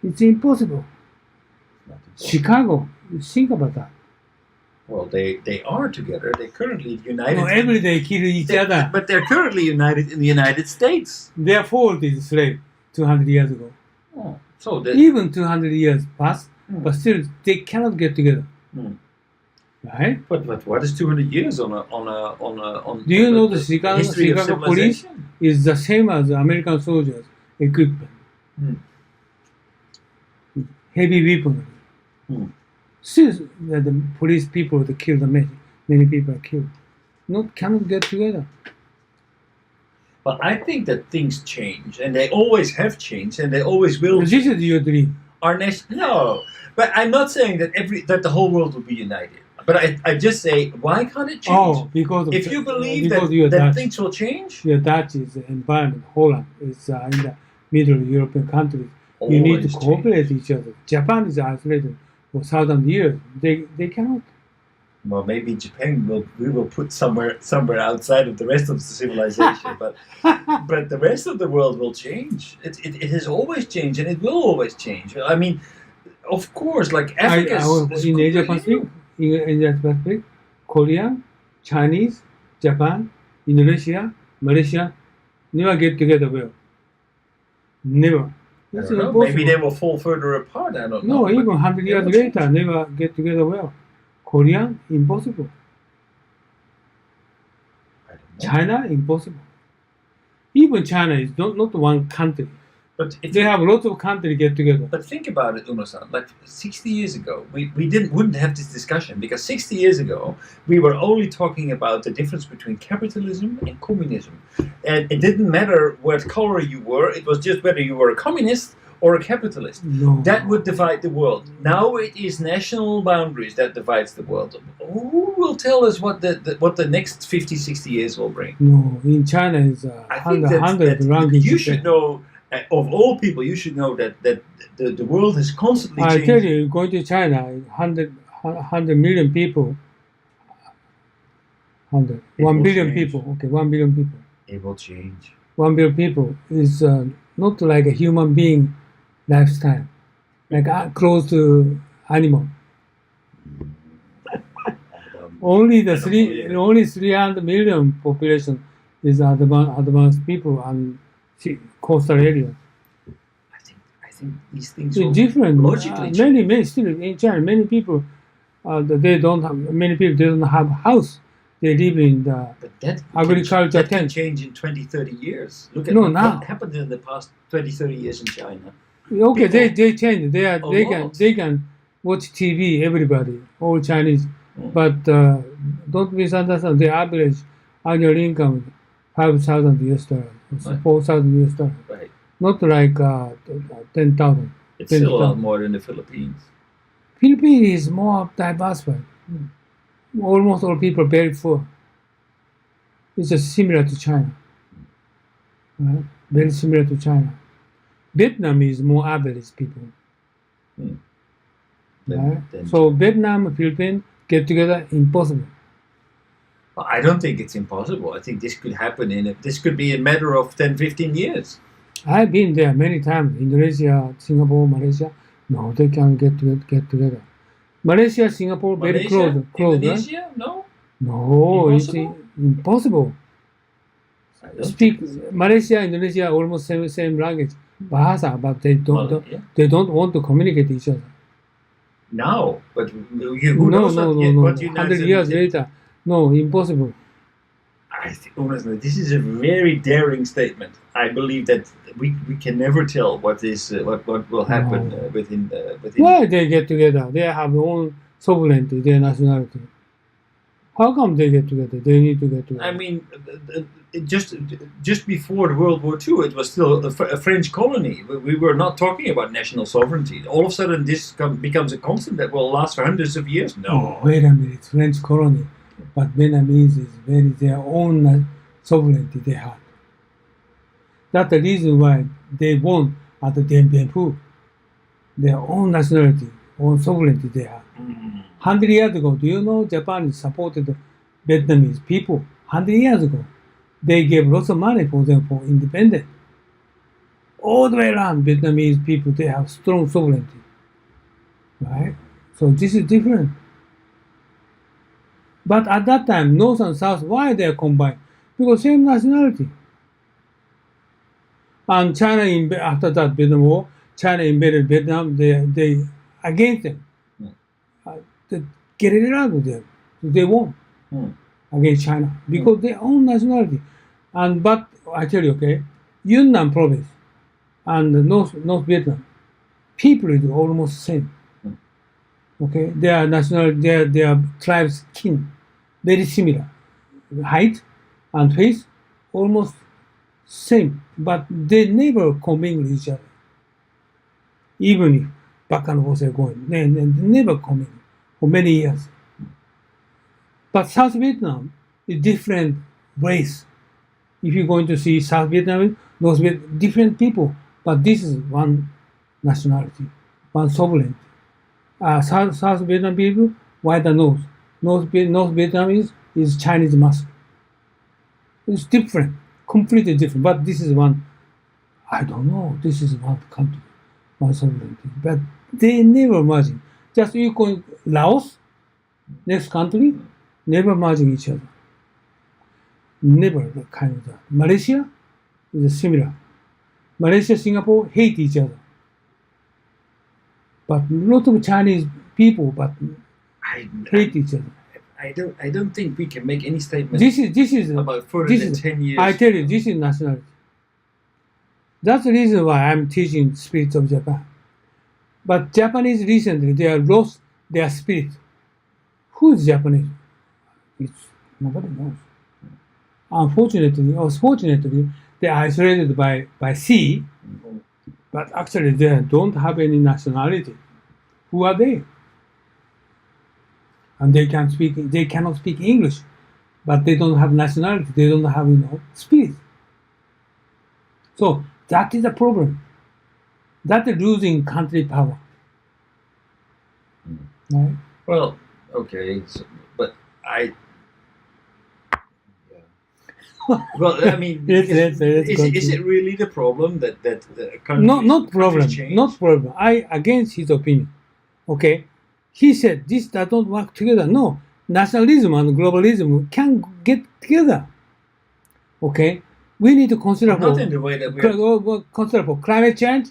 It's impossible. Chicago, think about that. Well, they are together. They're currently united. No, every day kill each other. But they're currently united in the United States. Their fault is slave 200 years ago. Oh, so even 200 years passed, but still they cannot get together. Right? But what is 200 years on? Do you know the Chicago police is the same as the American soldiers equipment? Heavy weaponry. Still, the police people that killed many people are killed. Cannot get together. But I think that things change, and they always have changed, and they always will. This is your dream. No, but I'm not saying that the whole world will be united. But I just say, why can't it change? Oh, because if you believe that things will change, your Dutch is the environment. Holland is in the middle European countries. You need to cooperate with each other. Japan is isolated for 1,000 years. They cannot. Well, maybe Japan we will put somewhere outside of the rest of the civilization, but the rest of the world will change. It has always changed, and it will always change. I mean, of course, like Africa in Asia Pacific, Korean, Chinese, Japan, Indonesia, Malaysia never get together well. Never. Maybe they will fall further apart. I don't know. No, even 100 years later, never get together well. Korean, impossible. China, impossible. Even China is not one country. But they have lots of countries get together. But think about it, Uno-san. Like 60 years ago, we wouldn't have this discussion, because 60 years ago we were only talking about the difference between capitalism and communism, and it didn't matter what color you were. It was just whether you were a communist or a capitalist. No. That would divide the world. Now it is national boundaries that divides the world. Who will tell us what the next 50, 60 years will bring? No, in China is 100 languages. You should know. Of all people, you should know that the world has constantly changed. I tell you, going to China, 100 million people, 1 billion people. Okay, 1 billion people. It will change. 1 billion people is not like a human being lifestyle, like close to animal. Only 300 million population is advanced people and coastal area. I think these things will different. Logically many still in China. Many people they don't have house. They live in the agriculture that tent. Can change in 20, 30 years. Look at what happened in the past 20, 30 years in China. Okay, they change. They can watch TV. Everybody, all Chinese, but don't misunderstand. The average annual income $5,000, $4,000. Right. Not like 10,000. It's still a lot more than the Philippines. Philippines is more diversified. Almost all people very poor. It's just similar to China. Right? Very similar to China. Vietnam is more average people. Right? So Vietnam, Philippines get together, impossible. I don't think it's impossible. I think this could happen this could be a matter of 10, 15 years. I've been there many times. Indonesia, Singapore, Malaysia. No, they can't get together. Malaysia, Singapore, very close. Indonesia? Right? No, impossible? It's impossible. Speak Malaysia, Indonesia, almost same language, bahasa, but they don't want to communicate each other. Now, but who knows? No. 100 years later. No, impossible. I think, honestly, this is a very daring statement. I believe that we can never tell what will happen within. Why they get together? They have their own sovereignty, their nationality. How come they get together? They need to get together. I mean, just before the World War II, it was still a French colony. We were not talking about national sovereignty. All of a sudden, this becomes a concept that will last for hundreds of years. No, wait a minute, French colony. But Vietnamese is their own sovereignty they have. That's the reason why they won at the Dien Bien Phu. Their own nationality, own sovereignty they have. 100 years ago, do you know Japan supported Vietnamese people? 100 years ago, they gave lots of money for them for independence. All the way around, Vietnamese people, they have strong sovereignty. Right? So this is different. But at that time, North and South, why they are combined? Because same nationality. And China, after that Vietnam War, China invaded Vietnam, they against them. They get it out of them. They won against China because their own nationality. But I tell you, okay, Yunnan province and North Vietnam, people is almost same. Okay, their nationality, their tribes kin, very similar, height and face almost same, but they never commingle each other. Even if back and forth are going, they never commingle for many years. But South Vietnam is different race. If you're going to see South Vietnam, North Vietnam, different people, but this is one nationality, one sovereignty. South Vietnam people, white and North. North Vietnam is Chinese muscle. It's different, completely different. But this is one, I don't know, this is one country, one sovereignty. But they never merging. Just you go Laos, next country, never merging each other. Never the kind of that. Malaysia is similar. Malaysia, Singapore hate each other. But a lot of Chinese people, but hate each other. I don't think we can make any statement This is about further than 10 years. I tell you, this is nationality. That's the reason why I'm teaching spirit of Japan. But Japanese recently, they have lost their spirit. Who is Japanese? Nobody knows. Unfortunately, or fortunately, they're isolated by sea, but actually they don't have any nationality. Who are they? And they cannot speak English, but they don't have nationality. They don't have, spirit. So that is the problem. That is losing country power. Right? Well, okay, but I. Well, I mean, Yes, is it really the problem that the country? Not problem. I against his opinion. Okay, he said this does not work together. No, nationalism and globalism can get together. Okay, we need to consider not in the way that we consider for climate change.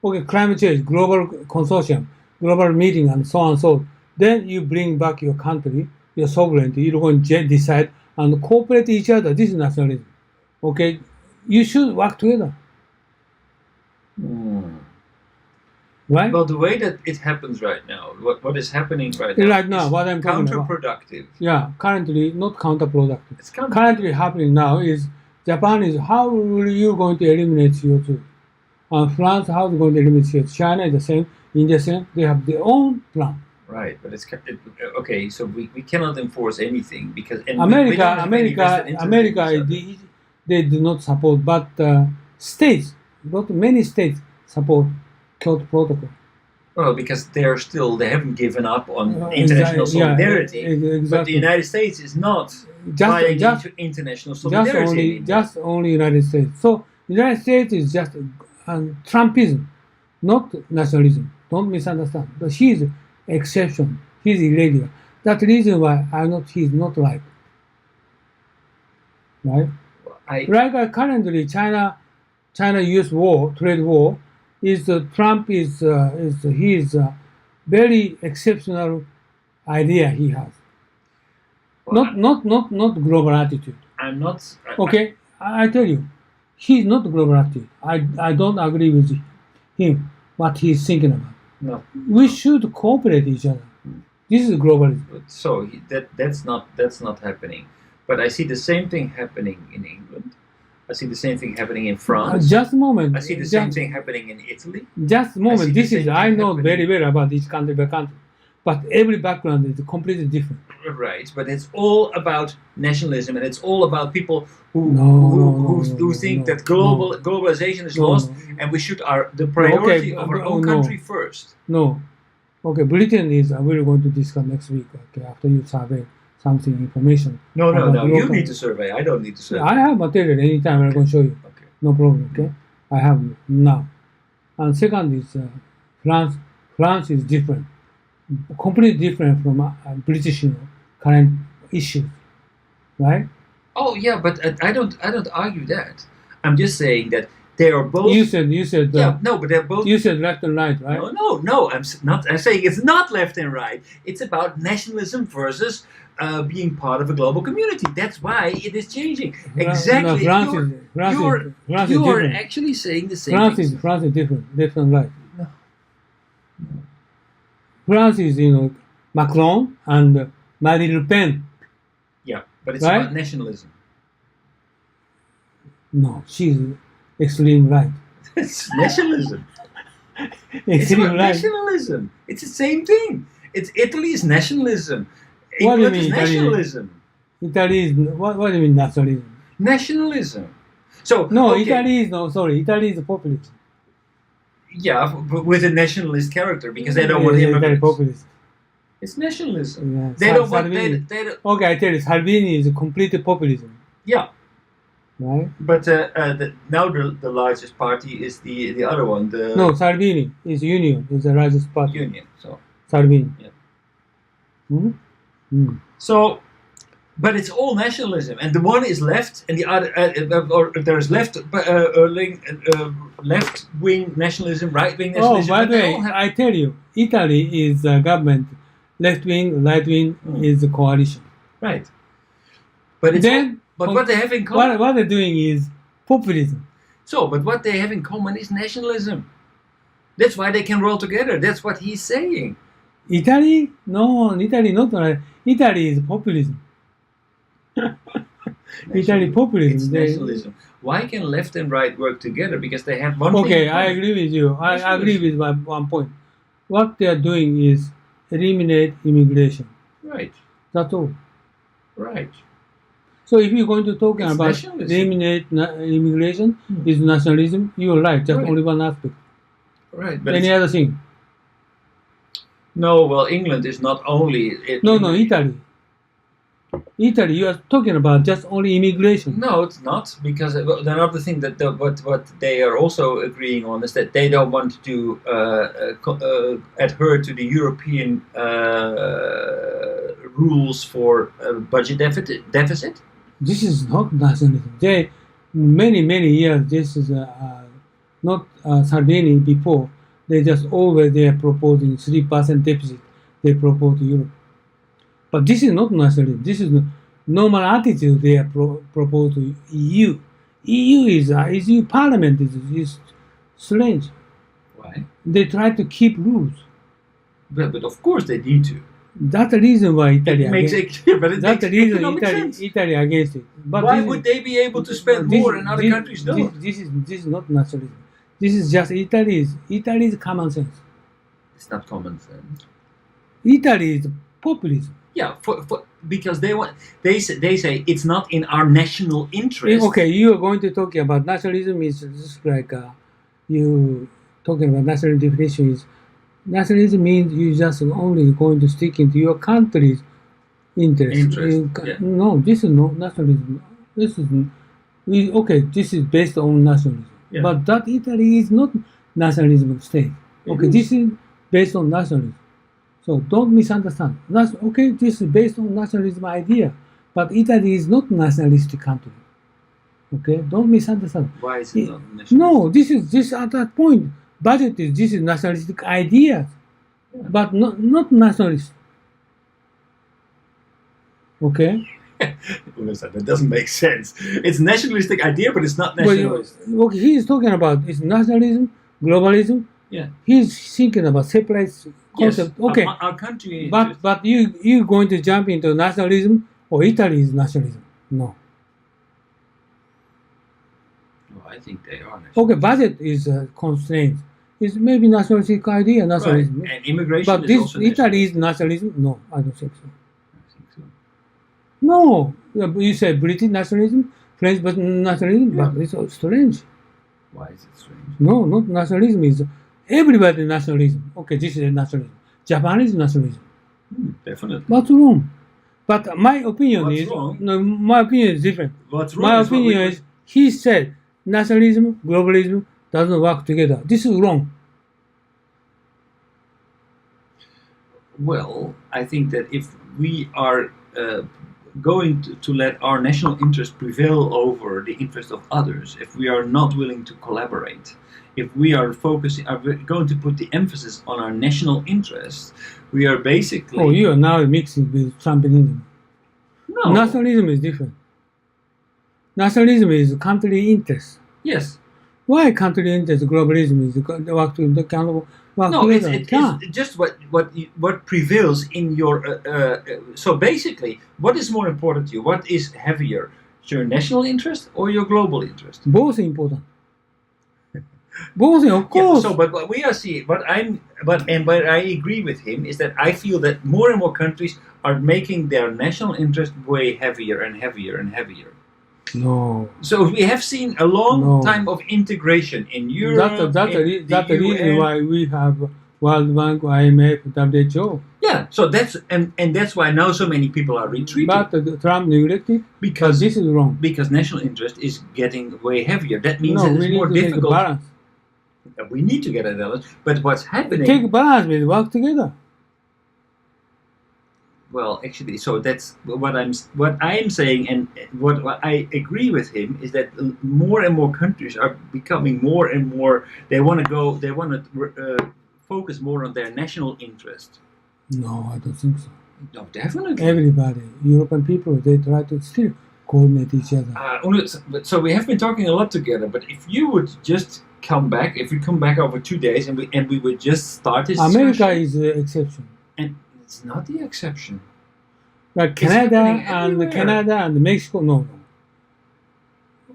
Okay, climate change, global consortium, global meeting, and so on and so on. Then you bring back your country, your sovereignty. You're going to decide and cooperate each other. This is nationalism. Okay, you should work together. Right? Well, the way that it happens right now, what is happening right now, what I'm talking about. counterproductive. Yeah, currently not counterproductive. It's currently happening now is Japan is how are you going to eliminate CO2? France, how is going to eliminate CO2? China is the same. India same. They have their own plan. Right, but it's okay. So we cannot enforce anything because America, they do not support, but states, many states support Kyoto Protocol. Well, because they haven't given up on international solidarity. Exactly. But the United States is not buying into international solidarity. Just only United States. So United States is just Trumpism, not nationalism. Don't misunderstand. But he is exception. He's irregular. That's the reason why he's not right. Right? Currently China-US war, trade war, Trump is very exceptional idea he has. Well, not global attitude. I'm not. Okay, I tell you, he's not global attitude. I don't agree with him. What he's thinking about. No. We should cooperate each other. This is globalism. So that's not happening. But I see the same thing happening in England. I see the same thing happening in France. Just a moment. I see the same thing happening in Italy. Just a moment. I know very well about each country by country, but every background is completely different. Right, but it's all about nationalism, and it's all about people who think that globalization is lost, and we should the priority of our own country first. No, okay. Britain is. We're going to discuss next week. Okay, after you survey something information. No. You need to survey. I don't need to survey. I have material anytime. I'm going to show you. Okay. No problem. Okay. I have now. And second is France. France is different, completely different from British current issues, right? Oh yeah, but I don't argue that. I'm just saying that they are both. You said yeah, no, but they're both. you said left and right, right? No. I'm saying it's not left and right. It's about nationalism versus being part of a global community. That's why it is changing. Exactly. No, France is you are different. actually saying the same thing. France is different, left and right. No. France is Macron and Marine Le Pen. Yeah, but it's Right? about nationalism. No, she's extreme right. It's nationalism. It's Extreme about right. nationalism. It's the same thing. It's Italy's nationalism. What do you England is mean, Italy? nationalism. Italy is what do you mean nationalism? Nationalism. So No, okay, Italy is Italy is populism. yeah, but with a nationalist character because they don't want Italy immigrants. populist. It's nationalism. Yeah. They don't want. Salvini. They don't, Okay, I tell you, Salvini is complete populism, yeah, right? but now the largest party is the other one, the No, Salvini is Union, is the largest party. Union. So Salvini. Yeah. Hmm? Hmm. so, but it's all nationalism, and the one is left, and the other or there is left left wing nationalism, right wing Oh, nationalism. by but the they way, all have- I tell you, Italy is a government, left wing, right wing is a coalition. right. But it's Then, but what they have in common. what they're doing is populism. So, but what they have in common is nationalism. That's why they can roll together. That's what he's saying. Italy? No, Italy not right. Italy is populism. Italy populism. It's They- nationalism. Why can left and right work together? Because they have one thing. Okay, in I common. agree with you. I agree with one point. What they are doing is eliminate immigration. Right, That's all. right. So if you're going to talk It's about nationalism. eliminate immigration is nationalism, you're right. Just Right. only one aspect. Right, but Any other thing? no. Well, England is not only. No, Italy. Italy, you are talking about just only immigration. No, it's not, because another thing that what they are also agreeing on is that they don't want to adhere to the European rules for budget deficit. This is not nationalism. They many years. This is not Salvini before. They just always they are proposing 3% deficit. They propose to Europe, but this is not nationalism. This is normal attitude they are propose to EU. EU is EU Parliament is strange. Why? They try to keep rules. But of course they need to. That's the reason why Italy It makes against. it, but it That's the makes reason economic sense. Italy against it. But Why this would is- they be able to spend this- more and other this- countries don't? This is not nationalism. This is just Italy's common sense. It's not common sense. Italy is populism. Yeah, because they say it's not in our national interest. Okay, you are going to talk about nationalism is just like you talking about national definition is nationalism means you just only going to stick into your country's interest. Yeah. No, this is not nationalism. This is this is based on nationalism. Yeah. But that Italy is not nationalism state. Okay, this is based on nationalism. So don't misunderstand. This is based on nationalism idea, but Italy is not nationalistic country. Okay, don't misunderstand. Why is it not national? No, this at that point. Budget is this is nationalistic ideas, but not nationalist. Okay. Listen, that doesn't make sense. It's a nationalistic idea, but it's not nationalist. Well, what he is talking about is nationalism, globalism. Yeah. He's thinking about separate Yes, concept. Okay, our country. but you going to jump into nationalism or Italy is nationalism? No. No, I think they are nationalist. Okay, budget is constrained. It's maybe nationalistic idea, Right. nationalism. And immigration But is this also Italy is nationalism? No, I don't think so. I think so. No, you say British nationalism, French nationalism, but it's so strange. Why is it strange? No, not nationalism is everybody nationalism. Okay, this is nationalism. Japanese nationalism. Definitely. What's wrong? But my opinion What's is wrong? no. My opinion is different. What's wrong? My is what opinion we- is he said nationalism, globalism, doesn't work together. This is wrong. Well, I think that if we are going to let our national interest prevail over the interest of others, if we are not willing to collaborate, if we are going to put the emphasis on our national interest, we are basically... Oh, you are now mixing with Trumpism. No. Nationalism is different. Nationalism is country interest. Yes. Why country interest globalism is work to the kind of work No, together? it's just what prevails in your. So basically, what is more important to you? What is heavier, your national interest or your global interest? Both important. Both, of course. Yeah, so, but what we are seeing, what I agree with him is that I feel that more and more countries are making their national interest way heavier and heavier and heavier. No. So we have seen a long time of integration in Europe. That's the reason why we have World Bank, IMF, WHO. Yeah. So that's and that's why now so many people are retreating. But Trump neglected because this is wrong. Because national interest is getting way heavier. That means No, that we it's need more to difficult. take a balance. We need to get a balance. But what's happening? Take balance with work together. Well, actually, so that's what I'm saying, and what I agree with him is that more and more countries are becoming more and more. They want to focus more on their national interest. No, I don't think so. No, definitely. Everybody, European people, they try to still coordinate each other. So we have been talking a lot together. But if you would just come back, if we come back over 2 days, and we would just start this. America is the exception. And it's not the exception. Like Canada and Mexico, no.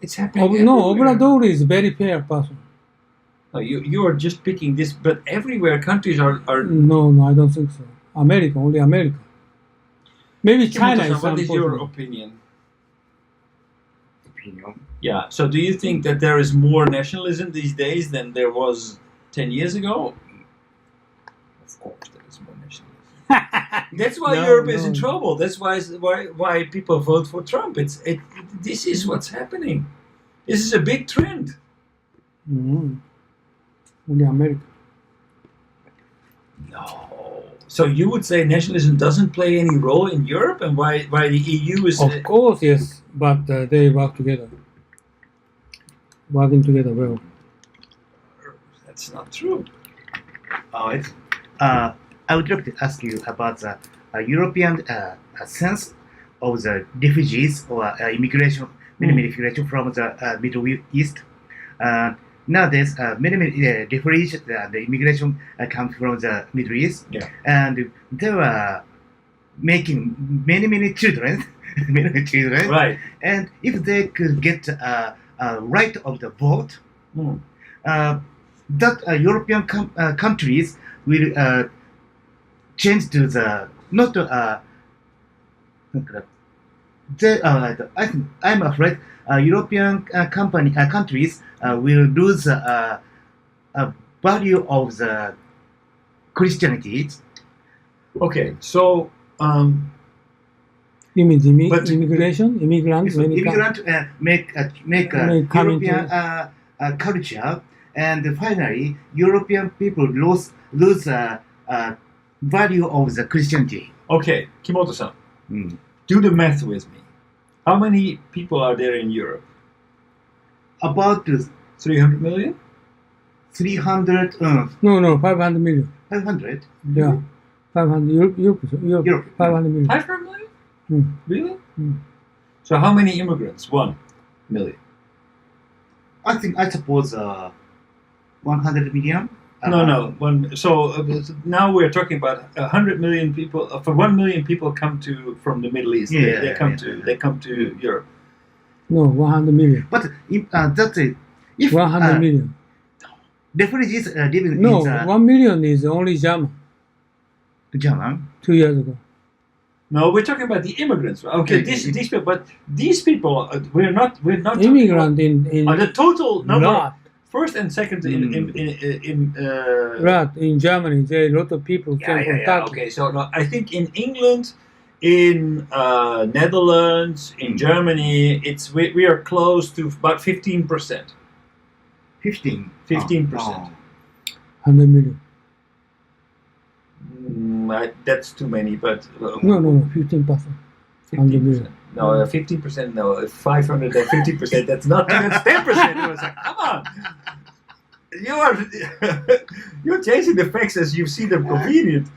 It's happening No, everywhere. Obrador is very fair person. No, you are just picking this, but everywhere countries are. No, I don't think so. America, only America. Maybe China is What is your opinion? Yeah. So do you think that there is more nationalism these days than there was 10 years ago? Of course, there is more nationalism. That's why Europe is in trouble. That's why people vote for Trump. This is what's happening. This is a big trend. Mm-hmm. Only America. No. So you would say nationalism doesn't play any role in Europe, and why the EU is? Of course, yes, but they work together. Working together well. That's not true. I would like to ask you about the European sense of the refugees or immigration, many immigration from the Middle East. Nowadays, many refugees, the immigration come from the Middle East, and they were making many children, Right. And if they could get right of the vote, that European countries will change to the not. I'm afraid European countries will lose value of the Christianity. Okay, so You mean immigration? Immigrants? Immigrant make European culture, and finally European people lose value of the Christianity. Okay, Kimoto-san, do the math with me. How many people are there in Europe? About 300 million? 300. No, 500 million. 500. Yeah, 500. Europe. 500 million. 500 million? Really? So how many immigrants? 1 million. I suppose 100 million. No. Now we're talking about 100 million people. For 1 million people come from the Middle East. They come to Europe. No, 100 million. But that's it. If 100 million. Refugees living No, in 1 million is only German. 2 years ago. No, we're talking about the immigrants. Okay, these people, we're not Immigrant in the total number. lot. First and second in Germany, there are a lot of people came from Turkey. Okay, so no, I think in England, in Netherlands, in Germany, we are close to about 15%. 15. 15%. 100 million. That's too many, but No, 15%. 15%. No, 15%. No, 550%. That's not. That's 10%. It was like, come on. You're changing the facts as you see them convenient.